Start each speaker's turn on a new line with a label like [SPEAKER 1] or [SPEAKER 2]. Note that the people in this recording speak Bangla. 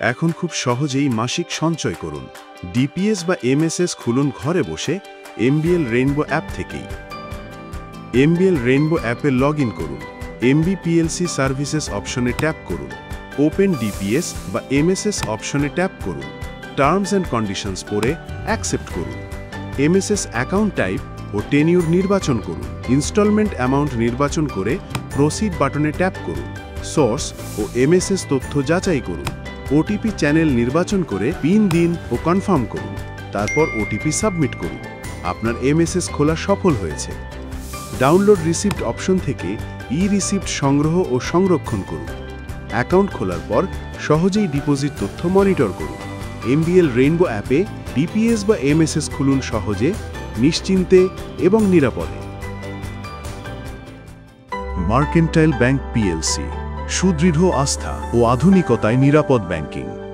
[SPEAKER 1] এখন খুব সহজেই মাসিক সঞ্চয় করুন। ডিপিএস বা এমএসএস খুলুন ঘরে বসে এমবিএল রেইনবো অ্যাপ থেকেই। এমবিএল রেইনবো অ্যাপে লগ ইন করুন। এমবিপিএলসি সার্ভিসেস অপশনে ট্যাপ করুন। ওপেন ডিপিএস বা এমএসএস অপশনে ট্যাপ করুন। টার্মস অ্যান্ড কন্ডিশনস পড়ে অ্যাকসেপ্ট করুন। এমএসএস অ্যাকাউন্ট টাইপ ও টেনিউর নির্বাচন করুন। ইনস্টলমেন্ট অ্যামাউন্ট নির্বাচন করে প্রসিড বাটনে ট্যাপ করুন। সোর্স ও এমএসএস তথ্য যাচাই করুন। ওটিপি চ্যানেল নির্বাচন করে পিন দিন ও কনফার্ম করুন। তারপর ওটিপি সাবমিট করুন। আপনার এমএসএস খোলা সফল হয়েছে। ডাউনলোড রিসিপ্ট অপশন থেকে ই-রিসিপ্ট সংগ্রহ ও সংরক্ষণ করুন। অ্যাকাউন্ট খোলার পর সহজেই ডিপোজিট তথ্য মনিটর করুন। এমবিএল রেইনবো অ্যাপে ডিপিএস বা এমএসএস খুলুন সহজে, নিশ্চিন্তে এবং নিরাপদে। মার্কেন্টাইল ব্যাংক পিএলসি, সুদৃঢ় আস্থা ও আধুনিকতায় নিরাপদ ব্যাংকিং।